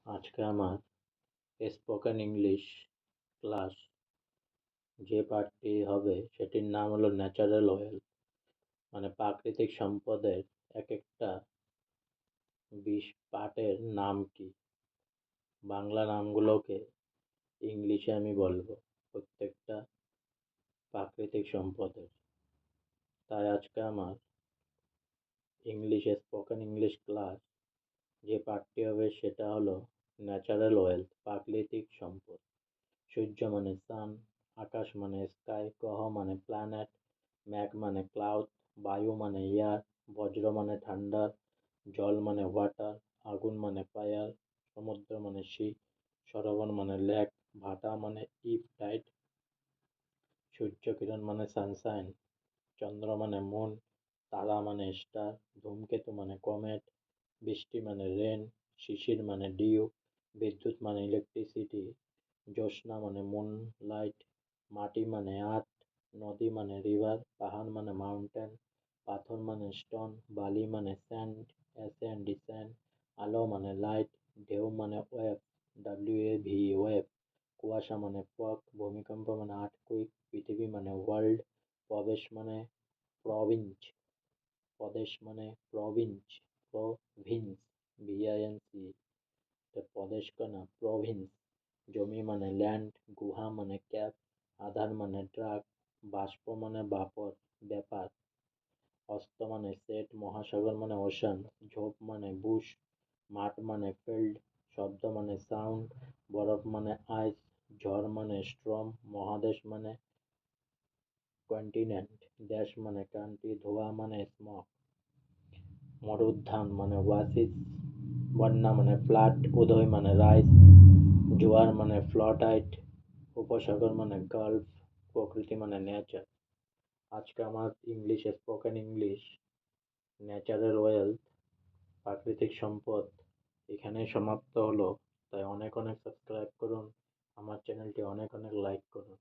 আজকে আমার spoken English class যে পাঠটি হবে সেটির নাম হলো ন্যাচারাল ওয়েলথ, মানে প্রাকৃতিক সম্পদের এক একটা পাঠের নাম কি, বাংলা নামগুলোকে ইংলিশে আমি বলবো প্রত্যেকটা প্রাকৃতিক সম্পদের। তাই আজকে আমার স্পোকেন ইংলিশ ক্লাস যে পাঠটি হবে সেটা হলো ন্যাচারাল ওয়েলথ, প্রাকৃতিক সম্পদ। সূর্য মানে সান, আকাশ মানে স্কাই, গ্রহ মানে প্ল্যানেট, মেঘ মানে ক্লাউড, বায়ু মানে এয়ার, বজ্র মানে থান্ডার, জল মানে ওয়াটার, আগুন মানে ফায়ার, সমুদ্র মানে সি, সরোবর মানে লেক, ভাটা মানে ইভ টাইড, সূর্য কিরণ মানে সানশাইন, চন্দ্র মানে মুন, তারা মানে স্টার, ধূমকেতু মানে কমেট, বৃষ্টি মানে রেন, শিশির মানে ডিউ, বিদ্যুৎ মানে ইলেকট্রিসিটি, জ্যোৎস্না মানে মুনলাইট, মাটি মানে আর্থ, নদী মানে রিভার, পাহাড় মানে মাউন্টেন, পাথর মানে স্টোন, বালি মানে স্যান্ড, স্যান্ড, আলো মানে লাইট, ঢেউ মানে ওয়েভ, WAVE ওয়েভ, কুয়াশা মানে ফগ, ভূমিকম্প মানে আর্থকুইক, পৃথিবী মানে ওয়ার্ল্ড, প্রবেশ মানে প্রভিন্স, প্রদেশ মানে প্রভিন্স, প্রভিন্স, VINC, প্রদেশ না প্রভিন্স, জমি মানে ল্যান্ড, গুহা মানে ক্যাপ, আধার মানে ড্রাগ, বাষ্প মানে বাপর ব্যাপার, অস্ত মানে সেট, মহাসাগর মানে ওশান, ঝোপ মানে বুশ, মাঠ মানে ফিল্ড, শব্দ মানে সাউন্ড, বরফ মানে আইস, ঝড় মানে স্ট্রম, মহাদেশ মানে কন্টিনেন্ট, দেশ মানে কান্ট্রি, ধোঁয়া মানে স্মোক, মরুদ্যান মানে ওয়াসিস, বন্যা মানে ফ্লাড, উদয় মানে রাইস, জোয়ার মানে ফ্লটাইট, উপসাগর মানে গালফ, প্রকৃতি মানে নেচার। আজকে আমার স্পোকেন ইংলিশ ন্যাচারাল ওয়েলথ, প্রাকৃতিক সম্পদ এখানেই সমাপ্ত হলো। তাই অনেক অনেক সাবস্ক্রাইব করুন, আমার চ্যানেলটি অনেক অনেক লাইক করুন।